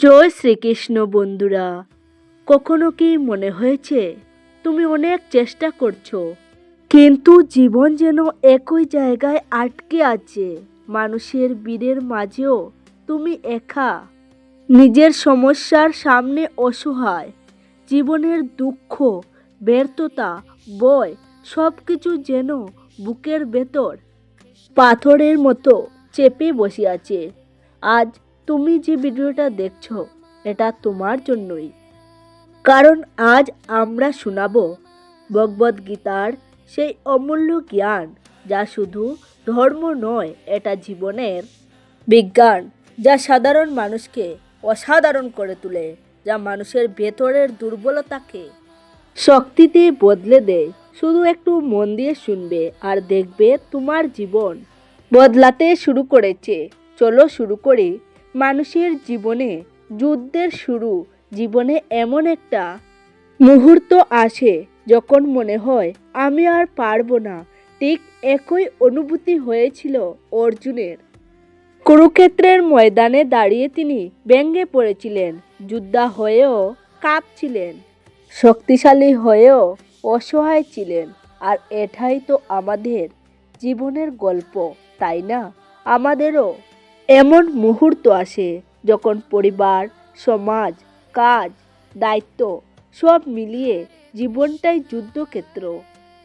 জয় শ্রীকৃষ্ণ বন্ধুরা। কখনো কি মনে হয়েছে তুমি অনেক চেষ্টা করছো, কিন্তু জীবন যেন একই জায়গায় আটকে আছে? মানুষের ভিড়ের মাঝেও তুমি একা, নিজের সমস্যার সামনে অসহায়। জীবনের দুঃখ, ব্যর্থতা, ভয় সব কিছু যেন বুকের ভেতর পাথরের মতো চেপে বসে আছে। আজ তুমি যে ভিডিওটা দেখছো, এটা তোমার জন্যই। কারণ আজ আমরা শোনাবো ভগবদ গীতার সেই অমূল্য জ্ঞান, যা শুধু ধর্ম নয়, এটা জীবনের বিজ্ঞান, যা সাধারণ মানুষকে অসাধারণ করে তোলে, যা মানুষের ভেতরের দুর্বলতাকে শক্তিতে বদলে দেয়। শুধু একটু মন দিয়ে শুনবে আর দেখবে তোমার জীবন বদলাতে শুরু করেছে। চলো শুরু করি। মানুষের জীবনে যুদ্ধের শুরু। জীবনে এমন একটা মুহূর্ত আসে যখন মনে হয় আমি আর পারবো না। ঠিক একই অনুভূতি হয়েছিল অর্জুনের। কুরুক্ষেত্রের ময়দানে দাঁড়িয়ে তিনি ভেঙে পড়েছিলেন, যোদ্ধা হয়েও কাঁপছিলেন, শক্তিশালী হয়েও অসহায় ছিলেন। আর এটাই তো আমাদের জীবনের গল্প, তাই না? আমাদেরও এমন মুহূর্ত আসে যখন পরিবার, সমাজ, কাজ, দায়িত্ব সব মিলিয়ে জীবনটাই যুদ্ধক্ষেত্র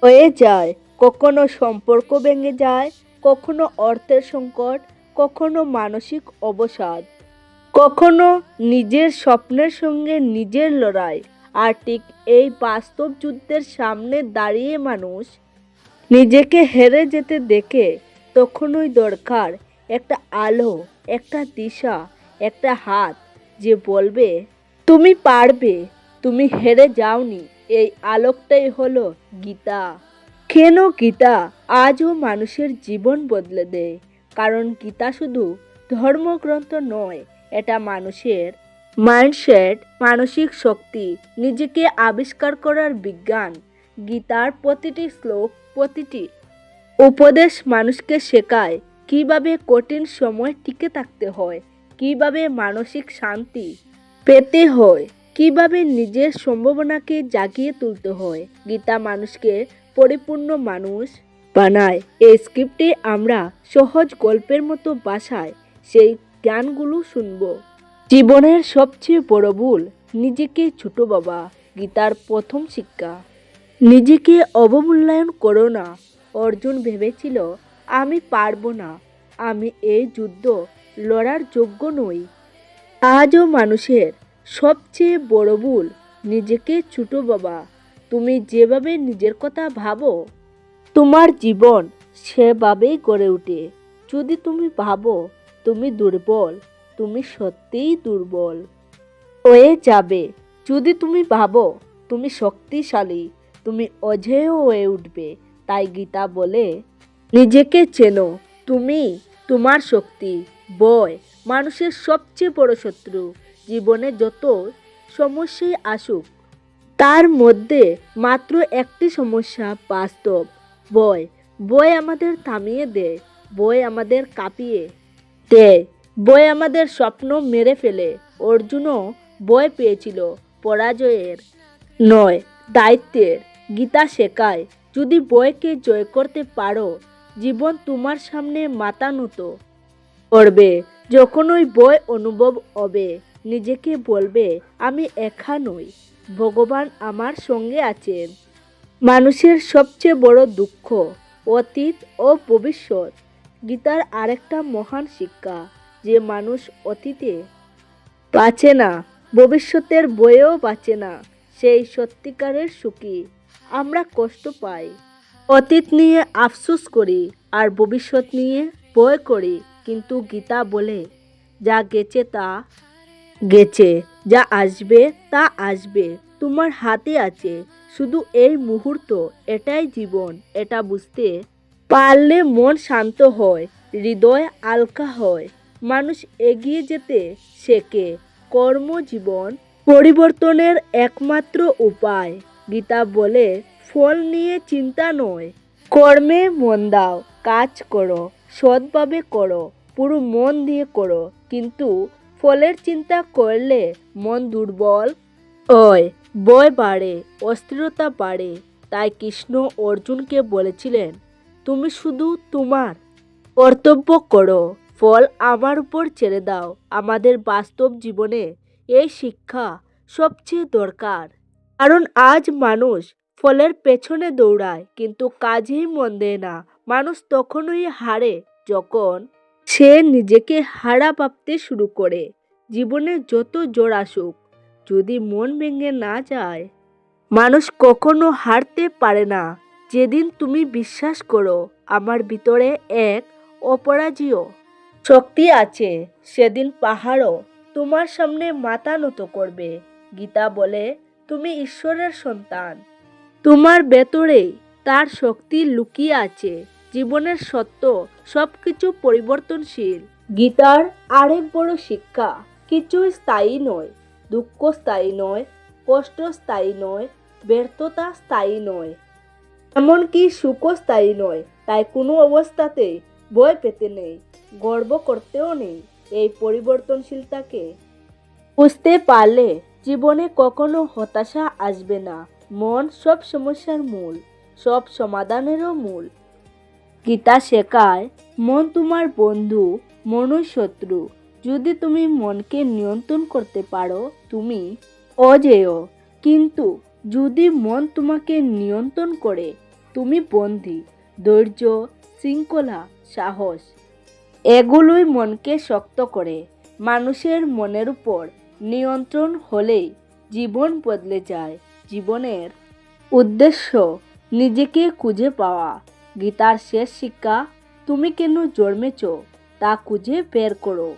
হয়ে যায়। কখনো সম্পর্ক ভেঙে যায়, কখনো অর্থের সংকট, কখনো মানসিক অবসাদ, কখনো নিজের স্বপ্নের সঙ্গে নিজের লড়াই। আর ঠিক এই বাস্তব যুদ্ধের সামনে দাঁড়িয়ে মানুষ নিজেকে হেরে যেতে দেখে তখনই দরকার একটা আলো, একটা দিশা, একটা হাত যে বলবে তুমি পারবে, তুমি হেরে যাওনি। এই আলোকটাই হলো গীতা। কেন গীতা আজও মানুষের জীবন বদলে দেয়? কারণ গীতা শুধু ধর্মগ্রন্থ নয়, এটা মানুষের মাইন্ডসেট, মানসিক শক্তি, নিজেকে আবিষ্কার করার বিজ্ঞান। গীতার প্রতিটি শ্লোক, প্রতিটি উপদেশ মানুষকে শেখায় কিভাবে কঠিন সময় টিকে থাকতে হয়, কিভাবে মানসিক শান্তি পেতে হয়, কিভাবে নিজের সম্ভাবনাকে জাগিয়ে তুলতে হয়। গীতা মানুষকে পরিপূর্ণ মানুষ বানায়। এই স্ক্রিপ্টে আমরা সহজ গল্পের মতো ভাষায় সেই জ্ঞানগুলো শুনব। জীবনের সবচেয়ে বড় ভুল নিজেকে ছোট ভাবা। গীতার প্রথম শিক্ষা, নিজেকে অবমূল্যায়ন করো না। অর্জুন ভেবেছিল আমি পারবো না, আমি এই যুদ্ধ লড়ার যোগ্য নই। আজও মানুষের সবচেয়ে বড় ভুল নিজেকে ছোট ভাবা। তুমি যেভাবে নিজের কথা ভাবো, তোমার জীবন সেভাবেই গড়ে ওঠে। যদি তুমি ভাবো তুমি দুর্বল, তুমি সত্যিই দুর্বল হয়ে যাবে। যদি তুমি ভাবো তুমি শক্তিশালী, তুমি অজেয় হয়ে উঠবে। তাই গীতা বলে নিজেকে চেনো। তুমি তোমার শক্তি। ভয় মানুষের সবচেয়ে বড় শত্রু। জীবনে যত সমস্যাই আসুক, তার মধ্যে মাত্র একটি সমস্যা বাস্তব, ভয়। ভয় আমাদের থামিয়ে দেয়, ভয় আমাদের কাঁপিয়ে দেয়, ভয় আমাদের স্বপ্ন মেরে ফেলে। অর্জুনও ভয় পেয়েছিল, পরাজয়ের নয়, দায়িত্বের। গীতা শেখায় যদি ভয়কে জয় করতে পারো, জীবন তোমার সামনে মাথা নত করবে। যখন ওই ভয় অনুভব হবে, নিজেকে বলবে আমি একা নই, ভগবান আমার সঙ্গে আছেন। মানুষের সবচেয়ে বড় দুঃখ অতীত ও ভবিষ্যৎ। গীতার আরেকটা মহান শিক্ষা, যে মানুষ অতীতে বাঁচে না, ভবিষ্যতের বয়েও বাঁচে না, সেই সত্যিকারের সুখী। আমরা কষ্ট পাই, অতীত নিয়ে আফসোস করি, আর ভবিষ্যৎ নিয়ে ভয় করি। কিন্তু গীতা বলে যা গেছে তা গেছে, যা আসবে তা আসবে, তোমার হাতে আছে শুধু এই মুহূর্ত। এটাই জীবন। এটা বুঝতে পারলে মন শান্ত হয়, হৃদয় হালকা হয়, মানুষ এগিয়ে যেতে শেখে। কর্মজীবন পরিবর্তনের একমাত্র উপায়। গীতা বলে ফল নিয়ে চিন্তা নয়, কর্মে মন দাও, কাজ করো, সৎভাবে করো, পুরো মন দিয়ে করো, কিন্তু ফলের চিন্তা করলে মন দুর্বল হয়, ভয় বাড়ে, অস্থিরতা বাড়ে। তাই কৃষ্ণ অর্জুনকে বলেছিলেন, তুমি শুধু তোমার কর্তব্য করো, ফল আমার উপর ছেড়ে দাও। আমাদের বাস্তব জীবনে এই শিক্ষা সবচেয়ে দরকার। কারণ আজ মানুষ ফলের পেছনে দৌড়ায় কিন্তু কাজেই মন দেয় না। মানুষ তখনই হারে যখন সে নিজেকে হারা ভাবতে শুরু করে। জীবনে যত জোর আসুক, যদি মন ভেঙে না যায়, মানুষ কখনো হারতে পারে না। যেদিন তুমি বিশ্বাস করো আমার ভিতরে এক অপরাজেয় শক্তি আছে, সেদিন পাহাড়ও তোমার সামনে মাথা নত করবে। গীতা বলে, তুমি ঈশ্বরের সন্তান, তোমার ভেতরেই তার শক্তি লুকিয়ে আছে। জীবনের সত্য সবকিছু পরিবর্তনশীল। গীতার আরেক বড় শিক্ষা, কিছুই স্থায়ী নয়। দুঃখ স্থায়ী নয়, কষ্ট স্থায়ী নয়, ব্যর্থতা স্থায়ী নয়, এমনকি সুখও স্থায়ী নয়। তাই কোনো অবস্থাতেই ভয় পেতে নেই, গর্ব করতেও নেই। এই পরিবর্তনশীলতাকে বুঝতে পারলে জীবনে কখনো হতাশা আসবে না। মন সব সমস্যার মূল, সব সমাধানেরও মূল। গীতা শেখায়, মন তোমার বন্ধু, মনই শত্রু। যদি তুমি মনকে নিয়ন্ত্রণ করতে পারো তুমি অজেয়, কিন্তু যদি মন তোমাকে নিয়ন্ত্রণ করে তুমি বন্দী। ধৈর্য, শৃঙ্খলা, সাহস এগুলোই মনকে শক্ত করে। মানুষের মনের উপর নিয়ন্ত্রণ হলেই জীবন বদলে যায়। জীবনের উদ্দেশ্য নিজেকে খুঁজে পাওয়া। গীতার শেষ শিক্ষা, তুমি কেন জন্মেছ তা খুঁজে বের করো।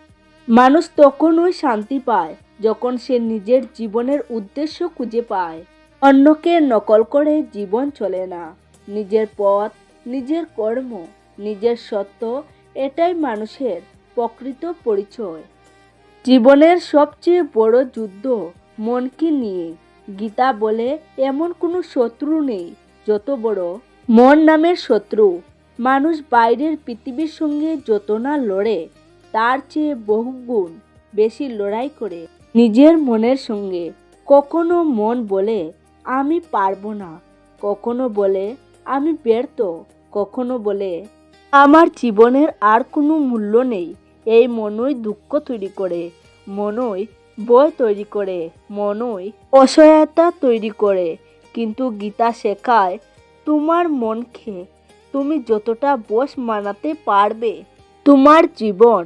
মানুষ তখনই শান্তি পায় যখন সে নিজের জীবনের উদ্দেশ্য খুঁজে পায়। অন্যকে নকল করে জীবন চলে না। নিজের পথ, নিজের কর্ম, নিজের সত্য, এটাই মানুষের প্রকৃত পরিচয়। জীবনের সবচেয়ে বড় যুদ্ধ মনকে নিয়ে। গীতা বলে, এমন কোনো শত্রু নেই যত বড় মন নামের শত্রু। মানুষ বাইরের পৃথিবীর সঙ্গে যত না লড়ে, তার চেয়ে বহুগুণ বেশি লড়াই করে নিজের মনের সঙ্গে। কখনো মন বলে আমি পারবো না, কখনো বলে আমি ব্যর্থ, কখনো বলে আমার জীবনের আর কোনো মূল্য নেই। এই মনই দুঃখ তৈরি করে, মনই ভয় তৈরি করে, মনই অসহায়তা তৈরি করে। কিন্তু গীতা শেখায়, তোমার মনকে তুমি যতটা বশ মানাতে পারবে, তোমার জীবন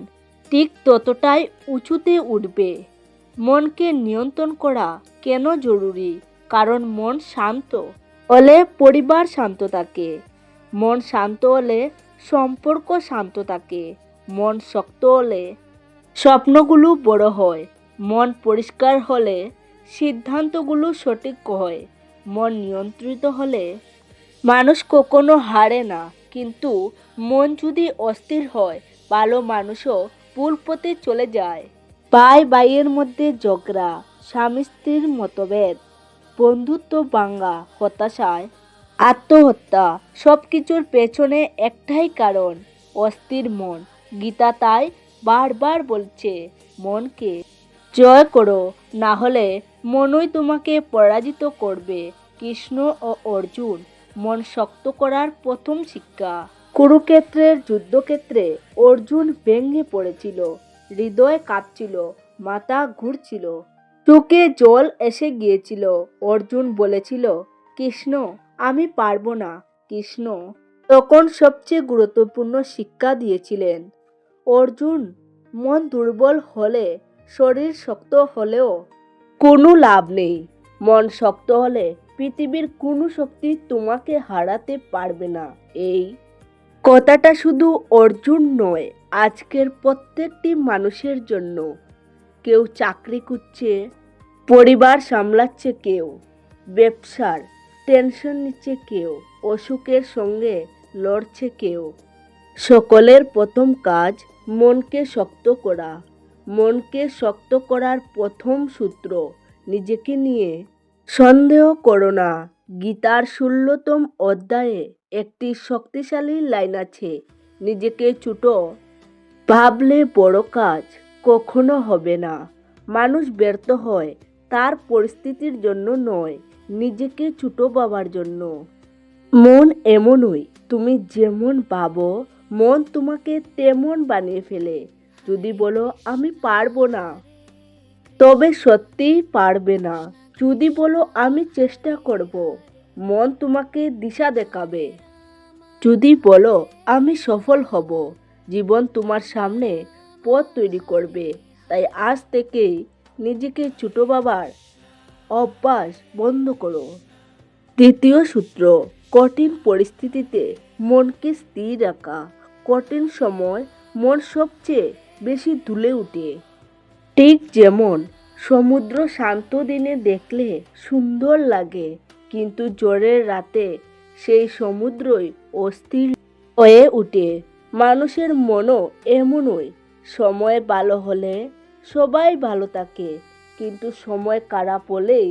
ঠিক ততটাই উঁচুতে উঠবে। মনকে নিয়ন্ত্রণ করা কেন জরুরি? কারণ মন শান্ত হলে পরিবার শান্ত থাকে, মন শান্ত হলে সম্পর্ক শান্ত থাকে, মন শক্ত হলে স্বপ্নগুলো বড় হয়, মন পরিষ্কার হলে সিদ্ধান্তগুলো সঠিক হয়, মন নিয়ন্ত্রিত হলে মানুষ কখনো হারে না। কিন্তু মন যদি অস্থির হয়, ভালো মানুষও ভুল পথে চলে যায়। ভাই ভাইয়ের মধ্যে ঝগড়া, স্বামী স্ত্রীর মতভেদ, বন্ধুত্ব ভাঙ্গা, হতাশায় আত্মহত্যা, সব কিছুর পেছনে একটাই কারণ, অস্থির মন। গীতা তাই বারবার বলছে, মনকে জয় করো, না হলে মনই তোমাকে পরাজিত করবে। কৃষ্ণ ও অর্জুন মন শক্ত করার প্রথম শিক্ষা। কুরুক্ষেত্রের যুদ্ধক্ষেত্রে অর্জুন ভেঙে পড়েছিল, হৃদয় কাঁপছিল, মাথা ঘুরছিল, চোখে জল এসে গিয়েছিল। অর্জুন বলেছিল, কৃষ্ণ আমি পারবো না। কৃষ্ণ তখন সবচেয়ে গুরুত্বপূর্ণ শিক্ষা দিয়েছিলেন। অর্জুন, মন দুর্বল হলে, শরীর শক্ত হলেও কোনো লাভ নেই। মন শক্ত হলে পৃথিবীর কোনো শক্তি তোমাকে হারাতে পারবে না। এই কথাটা শুধু অর্জুন নয়, আজকের প্রত্যেকটি মানুষের জন্য। কেউ চাকরি করছে, পরিবার সামলাচ্ছে, কেউ ব্যবসার টেনশন নিচ্ছে, কেউ অসুখের সঙ্গে লড়ছে, কেউ। সকলের প্রথম কাজ মনকে শক্ত করা। মনকে শক্ত করার প্রথম সূত্র, নিজেকে নিয়ে সন্দেহ করো না। গীতার 16তম অধ্যায়ে একটি শক্তিশালী লাইন আছে, নিজেকে ছোট ভাবলে বড় কাজ কখনো হবে না। মানুষ ব্যর্থ হয় তার পরিস্থিতির জন্য নয়, নিজেকে ছোট ভাবার জন্য। মন এমনই, তুমি যেমন ভাবো মন তোমাকে তেমন বানিয়ে ফেলে। যদি বলো আমি পারবো না, তবে সত্যিই পারবে না। যদি বলো আমি চেষ্টা করব, মন তোমাকে দিশা দেখাবে। যদি বলো আমি সফল হব, জীবন তোমার সামনে পথ তৈরি করবে। তাই আজ থেকেই নিজেকে ছোট ভাবার অভ্যাস বন্ধ করো। দ্বিতীয় সূত্র, কঠিন পরিস্থিতিতে মনকে স্থির রাখা। কঠিন সময় মন সবচেয়ে বেশি দুলে ওঠে। ঠিক যেমন সমুদ্র শান্ত দিনে দেখলে সুন্দর লাগে, কিন্তু ঝড়ের রাতে সেই সমুদ্রই অস্থির হয়ে ওঠে। মানুষের মনও এমনই। সময় ভালো হলে সবাই ভালো থাকে, কিন্তু সময় খারাপ হলেই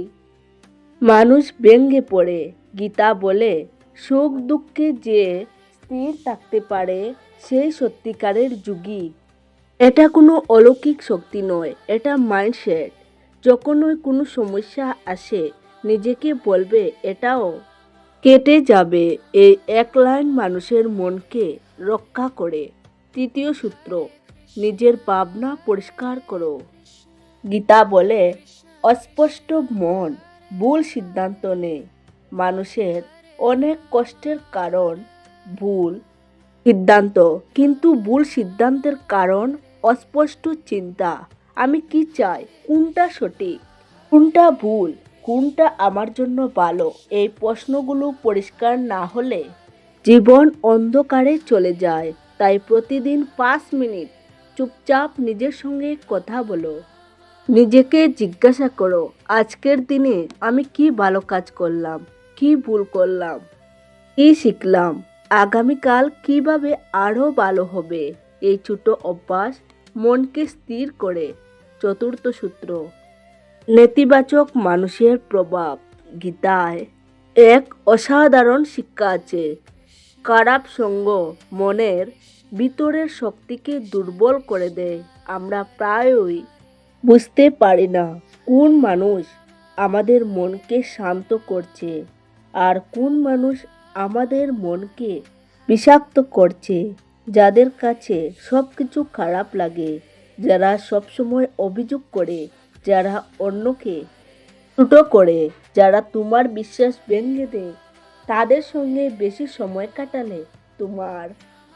মানুষ ভেঙে পড়ে। গীতা বলে, সুখ দুঃখে যে স্থির থাকতে পারে সেই সত্যিকারের যোগী। এটা কোনো অলৌকিক শক্তি নয়, এটা মাইন্ডসেট। যখনই কোনো সমস্যা আসে নিজেকে বলবে এটাও কেটে যাবে। এই এক লাইন মানুষের মনকে রক্ষা করে। তৃতীয় সূত্র, নিজের ভাবনা পরিষ্কার করো। গীতা বলে, অস্পষ্ট মন ভুল সিদ্ধান্ত নেয়। মানুষের অনেক কষ্টের কারণ ভুল সিদ্ধান্ত, কিন্তু ভুল সিদ্ধান্তের কারণ অস্পষ্ট চিন্তা। আমি কি চাই, কোনটা সঠিক, কোনটা ভুল, কোনটা আমার জন্য ভালো, এই প্রশ্নগুলো পরিষ্কার না হলে জীবন অন্ধকারে চলে যায়। তাই প্রতিদিন 5 মিনিট চুপচাপ নিজের সঙ্গে কথা বলো। নিজেকে জিজ্ঞাসা করো, আজকের দিনে আমি কি ভালো কাজ করলাম, কি ভুল করলাম, কি শিখলাম, আগামীকাল কিভাবে আরও ভালো হবে। এই ছোট অভ্যাস মনকে স্থির করে। চতুর্থ সূত্র, নেতিবাচক মানুষের প্রভাব। গীতায় এক অসাধারণ শিক্ষা আছে। খারাপ সঙ্গ মনের ভিতরের শক্তিকে দুর্বল করে দেয়। আমরা প্রায়ই বুঝতে পারি না কোন মানুষ আমাদের মনকে শান্ত করছে আর কোন মানুষ আমাদের মনকে বিষাক্ত করছে। যাদের কাছে সব কিছু খারাপ লাগে, যারা সবসময় অভিযোগ করে, যারা অন্যকে ছোট করে, যারা তোমার বিশ্বাস ভেঙে দেয়, তাদের সঙ্গে বেশি সময় কাটালে তোমার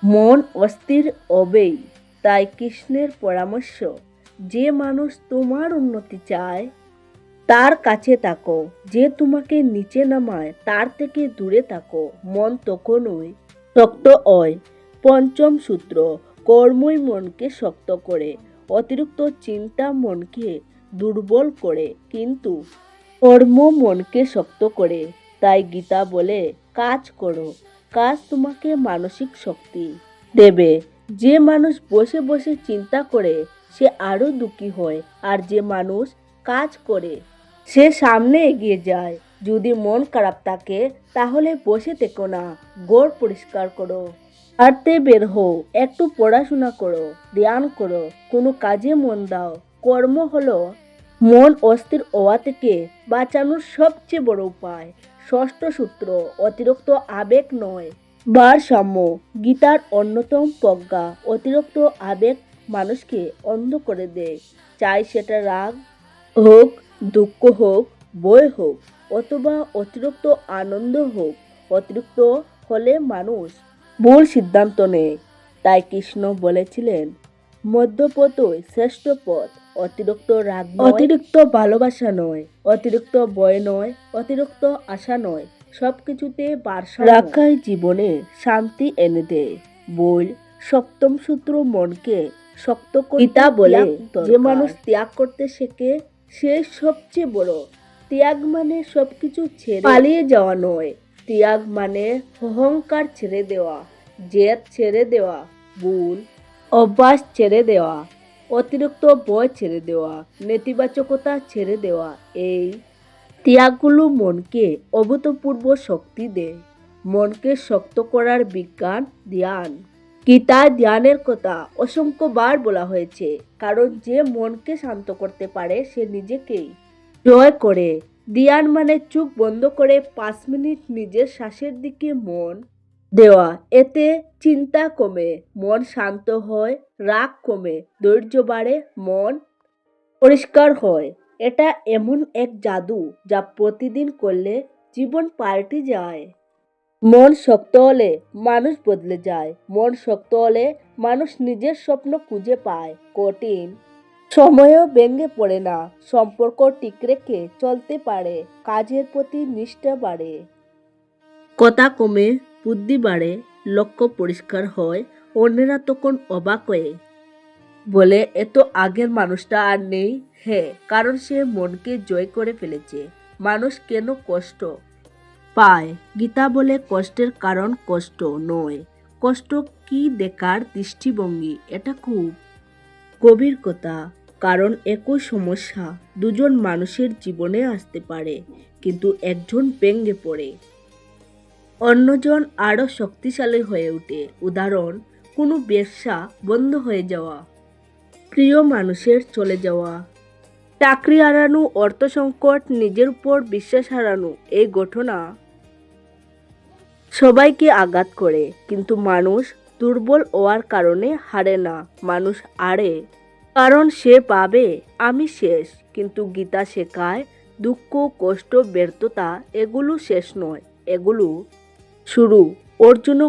মন অস্থির হবেই। তাই কৃষ্ণের পরামর্শ, যে মানুষ তোমার উন্নতি চায় তার কাছে থাকো, যে তোমাকে নিচে নামায় তার থেকে দূরে থাকো। মন তখনই শক্ত হয়। পঞ্চম সূত্র, কর্মই মনকে শক্ত করে। অতিরিক্ত চিন্তা মনকে দুর্বল করে, কিন্তু কর্ম মনকে শক্ত করে। তাই গীতা বলে, কাজ করো, কাজ তোমাকে মানসিক শক্তি দেবে। যে মানুষ বসে বসে চিন্তা করে সে আরো দুঃখী হয়, আর যে মানুষ কাজ করে সে সামনে এগিয়ে যায়। যদি মন খারাপ থাকে তাহলে বসে থেকো না, ঘর পরিষ্কার করো, হাঁটতে বের হও, একটু পড়াশোনা করো, ধ্যান করো, কোনো কাজে মন দাও। কর্ম হলো মন অস্থির হওয়া থেকে বাঁচানোর সবচেয়ে বড় উপায়। ষষ্ঠ সূত্র, অতিরিক্ত আবেগ নয়, ভারসাম্য। গীতার অন্যতম প্রজ্ঞা, অতিরিক্ত আবেগ মানুষকে অন্ধ করে দেয়। চাই সেটা রাগ হোক, দুঃখ হোক, ভয় হোক, অথবা অতিরিক্ত আনন্দ হোক। অতিরিক্ত হলে মানুষ ভুল সিদ্ধান্ত নেয়। তাই কৃষ্ণ বলেছিলেন, মধ্যপথই শ্রেষ্ঠ পথ। অতিরিক্ত রাগ নয়, অতিরিক্ত ভালোবাসা নয়, অতিরিক্ত ভয় নয়, অতিরিক্ত আশা নয়। সবকিছুতে ভারসাম্য রাখাই জীবনে শান্তি এনে দেয়। বল, সপ্তম সূত্র, মনকে শক্ত করতে গীতা বলে, যে মানুষ ত্যাগ করতে শেখে সে সবচেয়ে বড়। ত্যাগ মানে সবকিছু ছেড়ে পালিয়ে যাওয়া নয়। ত্যাগ মানে অহংকার ছেড়ে দেওয়া, জেদ ছেড়ে দেওয়া, ভুল অভ্যাস ছেড়ে দেওয়া, অতিরিক্ত ভয় ছেড়ে দেওয়া, নেতিবাচকতা ছেড়ে দেওয়া। এই ত্যাগগুলো মনকে অভূতপূর্ব শক্তি দেয়। মনকে শক্ত করার বিজ্ঞান ধ্যান। গীতায় ধ্যানের কথা অসংখ্যবার বলা হয়েছে, কারণ যে মনকে শান্ত করতে পারে সে নিজেকেই জয় করে। ধ্যান মানে চোখ বন্ধ করে 5 মিনিট নিজের শ্বাসের দিকে মন দেওয়া। এতে চিন্তা কমে, মন শান্ত হয়, রাগ কমে, ধৈর্য বাড়ে, মন পরিষ্কার হয়। এটা এমন এক জাদু যা প্রতিদিন করলে জীবন পাল্টে যায়। মন শক্ত হলে মানুষ বদলে যায়, মন শক্ত হলে মানুষ নিজের স্বপ্ন খুঁজে পায়, কঠিন সময়ও ভেঙে পড়ে না, সম্পর্ক ঠিক রেখে চলতে পারে, কাজের প্রতি নিষ্ঠা বাড়ে, কথা কমে, বুদ্ধি বাড়ে, লক্ষ্য পরিষ্কার হয়। অন্যেরা তখন অবাক হয়ে বলে, এত আগের মানুষটা আর নেই। হ্যাঁ, কারণ সে মনকে জয় করে ফেলেছে। মানুষ কেন কষ্ট পায়? গীতা বলে কষ্টের কারণ কষ্ট নয়, কষ্ট কি দেখার দৃষ্টিভঙ্গি। এটা খুব গভীর কথা, কারণ একই সমস্যা দুজন মানুষের জীবনে আসতে পারে, কিন্তু একজন ভেঙে পড়ে, অন্যজন আরো শক্তিশালী হয়ে ওঠে। উদাহরণ, কোনো ব্যবসা বন্ধ হয়ে যাওয়া, প্রিয় মানুষের চলে যাওয়া, চাকরি হারানো, অর্থ সংকট, নিজের উপর বিশ্বাস হারানো। এই ঘটনা সবাইকে আঘাত করে, কিন্তু মানুষ দুর্বল হওয়ার কারণে হারে না। মানুষ হারে কারণ সে ভাবে আমি শেষ। কিন্তু গীতা শেখায় দুঃখ, কষ্ট, ব্যর্থতা এগুলো শেষ নয়, এগুলো শুরু। অর্জুন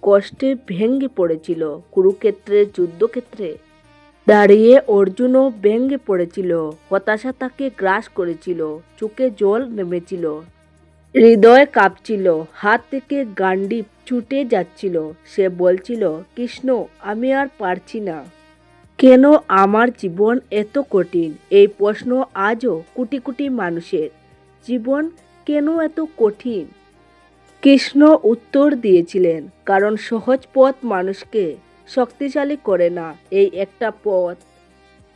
কষ্টে ভেঙে পড়েছিল, কুরুক্ষেত্রের যুদ্ধক্ষেত্রে দাঁড়িয়ে অর্জুনও ভেঙে পড়েছিল, হতাশা তাকে গ্রাস করেছিল, চোখে জল নেমেছিল, হৃদয় কাঁপছিল, হাত থেকে গান্ডি ছুটে যাচ্ছিল। সে বলছিল, কৃষ্ণ, আমি আর পারছি না। কেন আমার জীবন এত কঠিন? এই প্রশ্ন আজও কোটি কোটি মানুষের। জীবন কেন এত কঠিন? কৃষ্ণ উত্তর দিয়েছিলেন, কারণ সহজ পথ মানুষকে শক্তিশালী করে না। এই একটা পথ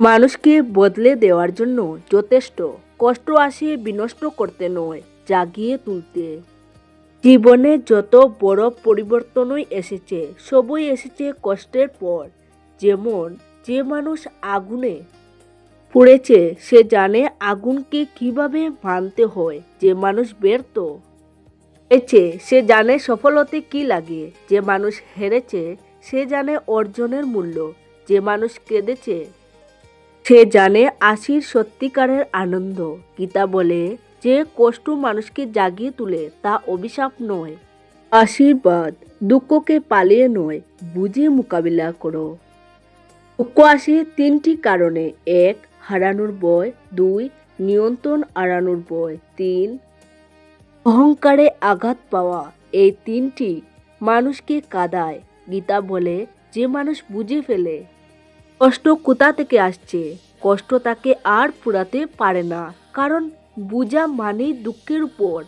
মানুষকে বদলে দেওয়ার জন্য যথেষ্ট। কষ্ট আসে বিনষ্ট করতে নয়, জাগিয়ে তুলতে। জীবনে যত বড় পরিবর্তনই এসেছে, সবই এসেছে কষ্টের পর। যেমন, যে মানুষ আগুনে পুড়েছে সে জানে আগুনকে কিভাবে মানতে হয়। যে মানুষ ব্যর্থ হয়েছে সে জানে সফল হতে কি লাগে। যে মানুষ হেরেছে সে জানে অর্জনের মূল্য। যে মানুষ কেঁদেছে সে জানে হাসির সত্যিকারের আনন্দ। গীতা বলে, যে কষ্ট মানুষকে জাগিয়ে তোলে তা অভিশাপ নয়, আশীর্বাদ। দুঃখকে পালিয়ে নয়, বুঝে মোকাবিলা করো। দুঃখ আসে 3টি কারণে। 1, হারানোর ভয়। 2, নিয়ন্ত্রণ হারানোর ভয়। 3, অহংকারে আঘাত পাওয়া। এই 3টি মানুষকে কাঁদায়। গীতা বলে, যে মানুষ বুঝে ফেলে কষ্ট কোথা থেকে আসছে, কষ্ট তাকে আর পুরাতে পারে না, কারণ বুঝা মানেই দুঃখের উপর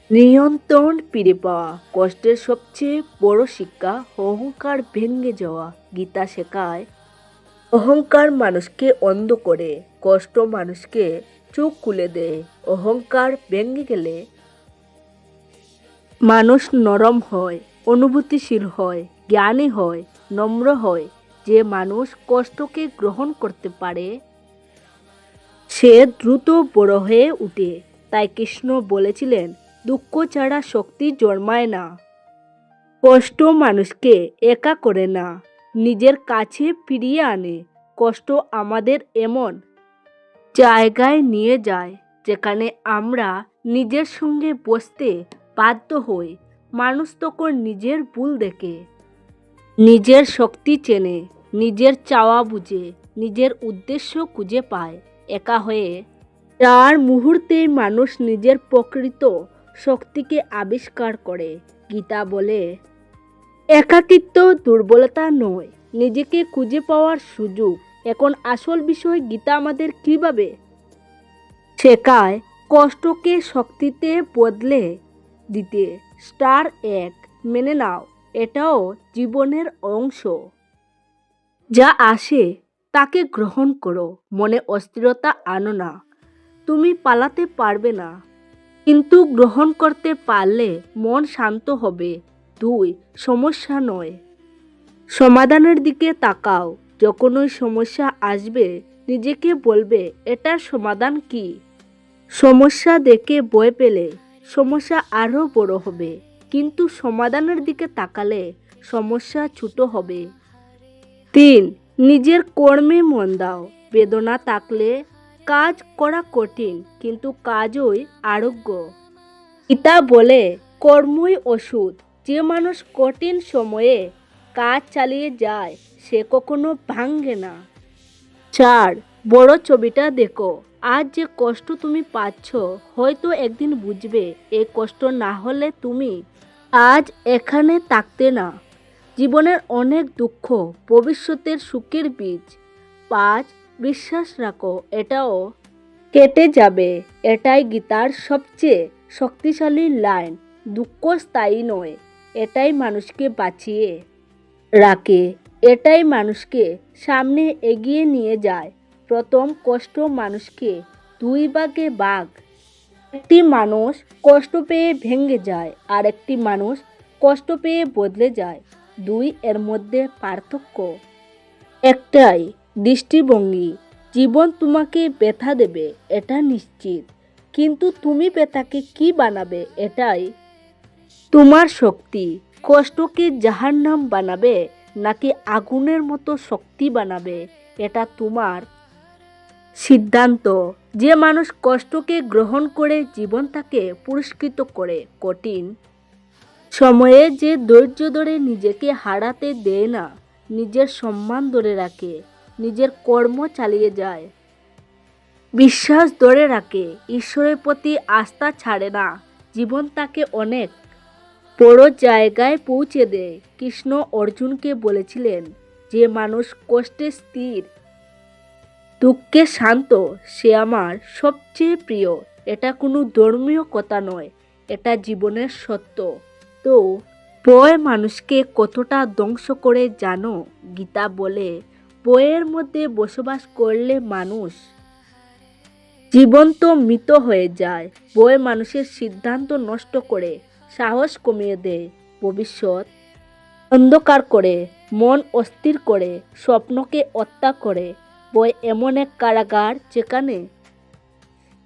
নিয়ন্ত্রণ ফিরে পাওয়া। কষ্টের সবচেয়ে বড় শিক্ষা অহংকার ভেঙে যাওয়া। গীতা শেখায়, অহংকার মানুষকে অন্ধ করে, কষ্ট মানুষকে চোখ খুলে দেয়। অহংকার ভেঙে গেলে মানুষ নরম হয়, অনুভূতিশীল হয়, জ্ঞানী হয়, নম্র হয়। যে মানুষ কষ্টকে গ্রহণ করতে পারে সে দ্রুত বড় হয়ে ওঠে। তাই কৃষ্ণ বলেছিলেন, দুঃখ ছাড়া শক্তি জন্মায় না। কষ্ট মানুষকে একা করে না, নিজের কাছে ফিরিয়ে আনে। কষ্ট আমাদের এমন জায়গায় নিয়ে যায় যেখানে আমরা নিজের সঙ্গে বসতে বাধ্য হই। মানুষ তখন নিজের ভুল দেখে, নিজের শক্তি চেনে, নিজের চাওয়া বুঝে, নিজের উদ্দেশ্য খুঁজে পায়। একা হয়ে যার মুহূর্তে মানুষ নিজের প্রকৃত শক্তিকে আবিষ্কার করে। গীতা বলে, একাকিত্ব দুর্বলতা নয়, নিজেকে খুঁজে পাওয়ার সুযোগ। এখন আসল বিষয়, গীতা আমাদের কিভাবে শেখায় কষ্টকে শক্তিতে বদলে দিতে। স্টার 1, মেনে নাও এটাও জীবনের অংশ। যা আসে তাকে গ্রহণ করো, মনে অস্থিরতা আনো না। তুমি পালাতে পারবে না, কিন্তু গ্রহণ করতে পারলে মন শান্ত হবে। 2, সমস্যা নয়, সমাধানের দিকে তাকাও। যখন ওই সমস্যা আসবে নিজেকে বলবে এটার সমাধান কি। সমস্যা দেখে ভয় পেলে সমস্যা আরও বড় হবে, কিন্তু সমাধানের দিকে তাকালে সমস্যা ছোট হবে। 3. নিজের কর্মে মন দাও। বেদনা থাকলে কাজ করা কঠিন, কিন্তু কাজই আরোগ্য। গীতা বলে কর্মই ওষুধ। যে মানুষ কঠিন সময়ে কাজ চালিয়ে যায় সে কখনো ভাঙে না। 4. বড় ছবিটা দেখো। আজ যে কষ্ট তুমি পাচ্ছ হয়তো একদিন বুঝবে এই কষ্ট না হলে তুমি আজ এখানে থাকতে না। জীবনের অনেক দুঃখ ভবিষ্যতের সুখের বীজ। 5. বিশ্বাস রাখো, এটাও কেটে যাবে। এটাই গীতার সবচেয়ে শক্তিশালী লাইন। দুঃখ স্থায়ী নয়, এটাই মানুষকে বাঁচিয়ে রাখে, এটাই মানুষকে সামনে এগিয়ে নিয়ে যায়। প্রথম কষ্ট মানুষকে দুই ভাগে ভাগ। একটি মানুষ কষ্ট পেয়ে ভেঙে যায়, আর একটি মানুষ কষ্ট পেয়ে বদলে যায়। এর মধ্যে পার্থক্য একটাই, দৃষ্টিভঙ্গি। জীবন তোমাকে ব্যথা দেবে, এটা নিশ্চিত, কিন্তু তুমি ব্যথাকে কি বানাবে এটাই তোমার শক্তি। কষ্টকে জাহান্নাম বানাবে নাকি আগুনের মতো শক্তি বানাবে এটা তোমার সিদ্ধান্ত। যে মানুষ কষ্টকে গ্রহণ করে জীবন তাকে পুরস্কৃত করে। কঠিন সময়ে যে ধৈর্য ধরে নিজেকে হারাতে দেয় না, নিজের সম্মান ধরে রাখে, নিজের কর্ম চালিয়ে যায়, বিশ্বাস ধরে রাখে, ঈশ্বরের প্রতি আস্থা ছাড়ে না, জীবন তাকে অনেক বড় জায়গায় পৌঁছে দেয়। কৃষ্ণ অর্জুনকে বলেছিলেন, যে মানুষ কষ্টে স্থির, দুঃখে শান্ত, সে আমার সবচেয়ে প্রিয়। এটা কোনো ধর্মীয় কথা নয়, এটা জীবনের সত্য। তো ভয় মানুষকে কতটা ধ্বংস করে জানো? গীতা বলে ভয়ের মধ্যে বসবাস করলে মানুষ জীবন্ত মৃত হয়ে যায়। ভয় মানুষের সিদ্ধান্ত নষ্ট করে, সাহস কমিয়ে দেয়, ভবিষ্যৎ অন্ধকার করে, মন অস্থির করে, স্বপ্নকে হত্যা করে। ভয় এমন এক কারাগার যেখানে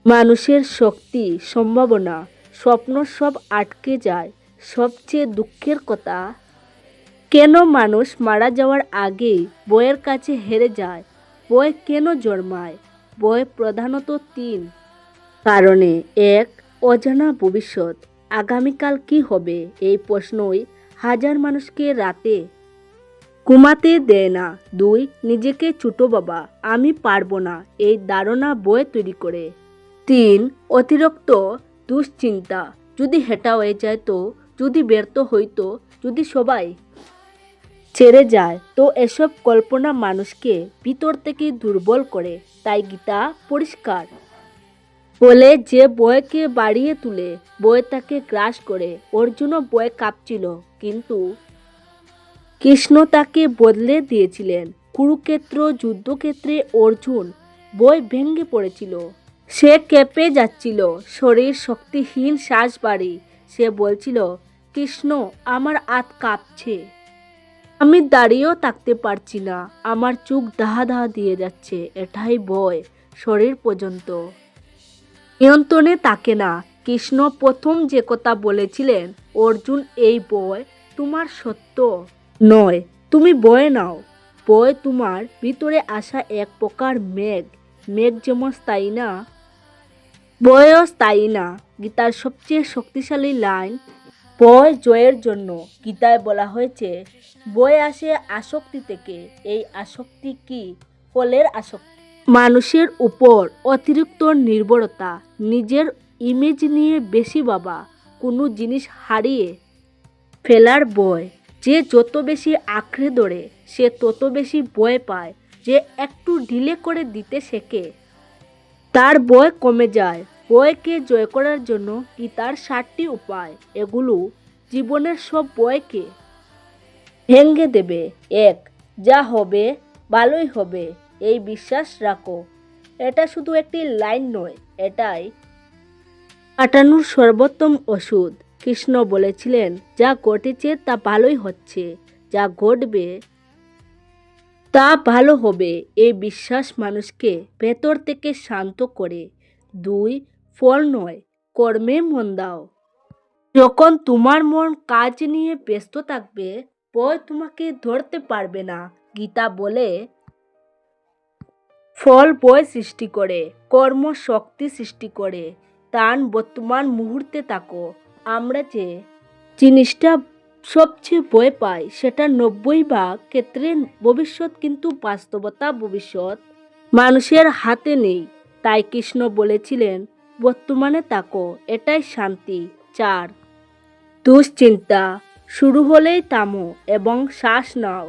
মানুষের শক্তি, সম্ভাবনা, স্বপ্ন সব আটকে যায়। সবচেয়ে দুঃখের কথা, কেন মানুষ মারা যাওয়ার আগেই ভয়ের কাছে হেরে যায়? ভয় কেন জন্মায়? ভয় প্রধানত 3 কারণে। 1. অজানা ভবিষ্যৎ। আগামীকাল কি হবে এই প্রশ্নই হাজার মানুষকে রাতে ঘুমাতে দেয় না। 2. নিজেকে ছোট বাবা, আমি পারবো না, এই ধারণা ভয় তৈরি করে। 3. অতিরিক্ত দুশ্চিন্তা। যদি হেঁটা হয়ে যায় তো, যদি ব্যর্থ হইতো, যদি সবাই ছেড়ে যায় তো। এসব কল্পনা মানুষকে ভিতর থেকে দুর্বল করে। তাই গীতা পরিষ্কার বলে যে ভয়কে বাড়িয়ে তুলে, ভয় তাকে গ্রাস করে। অর্জুনও ভয় কাঁপছিল, কিন্তু কৃষ্ণ তাকে বদলে দিয়েছিলেন। কুরুক্ষেত্র যুদ্ধক্ষেত্রে অর্জুন ভয় ভেঙে পড়েছিল, সে কেঁপে যাচ্ছিল, শরীর শক্তিহীন, শ্বাস ভারী। সে বলছিল, কৃষ্ণ আমার হাত কাঁপছে, আমি দাঁড়িয়েও থাকতে পারছি না, আমার চোখ দাহা দাহা দিয়ে যাচ্ছে। এটাই ভয়, শরীর পর্যন্ত নিয়ন্ত্রণে থাকে না। কৃষ্ণ প্রথম যে কথা বলেছিলেন, অর্জুন এই ভয় তোমার সত্য নয়, তুমি ভয় নাও। ভয় তোমার ভিতরে আসা এক প্রকার মেঘ। মেঘ যেমন স্থায়ী না, ভয়ও স্থায়ী না। গীতার সবচেয়ে শক্তিশালী লাইন ভয় জয়ের জন্য। গীতায় বলা হয়েছে ভয় আসে আসক্তি থেকে। এই আসক্তি কি? ফলের আসক্তি, মানুষের উপর অতিরিক্ত নির্ভরতা, নিজের ইমেজ নিয়ে বেশি ভাবা, কোনো জিনিস হারিয়ে ফেলার ভয়। যে যত বেশি আঁকড়ে ধরে সে তত বেশি ভয় পায়। যে একটু ঢিলে করে দিতে শেখে তার ভয় কমে যায়। ভয়কে জয় করার জন্য গীতার 7টি উপায়। এগুলো জীবনের সব ভয়কে ভেঙে দেবে। 1. যা হবে ভালোই হবে, এই বিশ্বাস রাখো। এটা শুধু একটি লাইন নয়, এটাই কাটানোর সর্বোত্তম ওষুধ। কৃষ্ণ বলেছিলেন, যা ঘটেছে তা ভালোই হচ্ছে, যা ঘটবে তা ভালো হবে। এই বিশ্বাস মানুষকে ভেতর থেকে শান্ত করে। 2. ফল নয়, কর্মে মন দাও। যখন তোমার মন কাজ নিয়ে ব্যস্ত থাকবে, ভয় তোমাকে ধরতে পারবে না। গীতা বলে, ফল ভয় সৃষ্টি করে, কর্ম শক্তি সৃষ্টি করে। তান বর্তমান মুহূর্তে থাকো। আমরা যে জিনিসটা সবচেয়ে ভয় পাই সেটা 90% ক্ষেত্রে ভবিষ্যৎ, কিন্তু বাস্তবতা ভবিষ্যৎ মানুষের হাতে নেই। তাই কৃষ্ণ বলেছিলেন, বর্তমানে থাকো, এটাই শান্তি। 4. দুশ্চিন্তা শুরু হলেই থামো এবং শ্বাস নাও।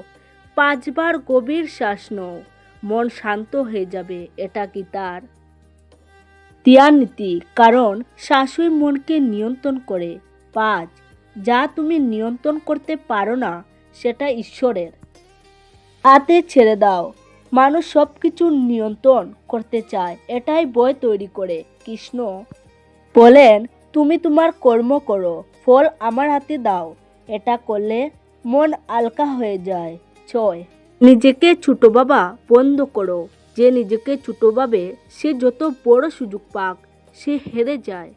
5 বার গভীর শ্বাস নাও, মন শান্ত হয়ে যাবে। এটা গীতার ধ্যান নীতি, কারণ শ্বাসই মনকে নিয়ন্ত্রণ করে। 5. যা তুমি নিয়ন্ত্রণ করতে পারো না সেটা ঈশ্বরের হাতে ছেড়ে দাও। মানুষ সব কিছু নিয়ন্ত্রণ করতে চায়, এটাই ভয় তৈরি করে। কৃষ্ণ বলেন, তুমি তোমার কর্ম করো, ফল আমার হাতে দাও। এটা করলে মন হালকা হয়ে যায়। 6. নিজেকে ছোট ভাবা বন্ধ করো। যে নিজেকে ছোট ভাবে সে যত বড় সুযোগ পাক সে হেরে যায়।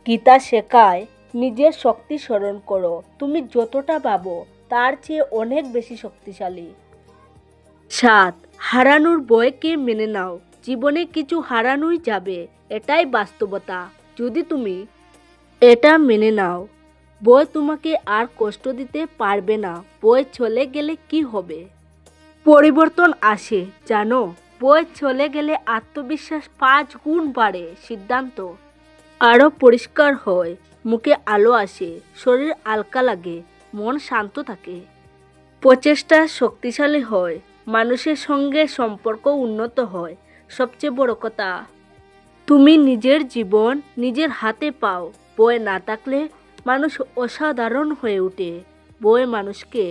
গীতা শেখায়, নিজের শক্তি স্মরণ করো। তুমি যতটা ভাবো তার চেয়ে অনেক বেশি শক্তিশালী। 7. হারানোর ভয়কে মেনে নাও। জীবনে কিছু হারানোই যাবে, এটাই বাস্তবতা। যদি তুমি এটা মেনে নাও, ভয় তোমাকে আর কষ্ট দিতে পারবে না। ভয় চলে গেলে কি হবে? পরিবর্তন আসে, জানো? ভয় চলে গেলে আত্মবিশ্বাস 5 গুণ বাড়ে। সিদ্ধান্ত আরও পরিষ্কার হয়, মুখে আলো আসে, শরীর হালকা লাগে, মন শান্ত থাকে, প্রচেষ্টা শক্তিশালী হয়, মানুষের সঙ্গে সম্পর্ক উন্নত হয়। সবচেয়ে বড় কথা, তুমি নিজের জীবন নিজের হাতে পাও। ভয় না থাকলে মানুষ অসাধারণ হয়ে ওঠে। ভয় মানুষকে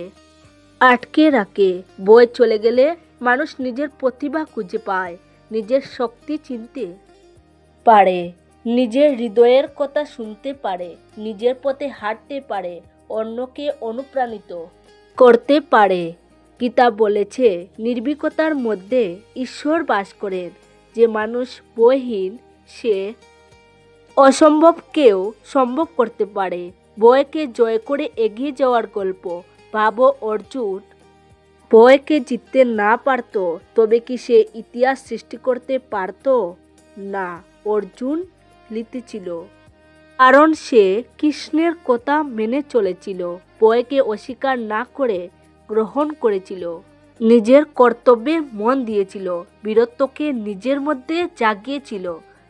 আটকে রাখে। ভয় চলে গেলে মানুষ নিজের প্রতিভা খুঁজে পায়, নিজের শক্তি চিনতে পারে, নিজের হৃদয়ের কথা শুনতে পারে, নিজের পথে হাঁটতে পারে, অন্যকে অনুপ্রাণিত করতে পারে। গীতা বলেছে, নির্ভীকতার মধ্যে ঈশ্বর বাস করেন। যে মানুষ ভয়হীন সে অসম্ভবকেও সম্ভব করতে পারে। ভয়কে জয় করে এগিয়ে যাওয়ার গল্প। ভাবো, অর্জুন ভয়কে জিততে না পারত, তবে কি সে ইতিহাস সৃষ্টি করতে পারত? না, অর্জুন জিতেছিল কারণ সে কৃষ্ণের কথা মেনে চলেছিল, ভয়কে অস্বীকার না করে গ্রহণ করেছিল, নিজের কর্তব্যে মন দিয়েছিল, বীরত্বকে নিজের মধ্যে জাগিয়েছিল।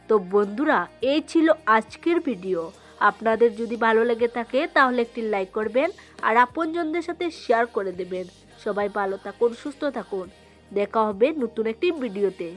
তো বন্ধুরা, এই ছিল আজকের ভিডিও। আপনাদের যদি ভালো লেগে থাকে তাহলে একটি লাইক করবেন আর আপনজনদের সাথে শেয়ার করে দেবেন। সবাই ভালো থাকুন, সুস্থ থাকুন। দেখা হবে নতুন একটি ভিডিওতে।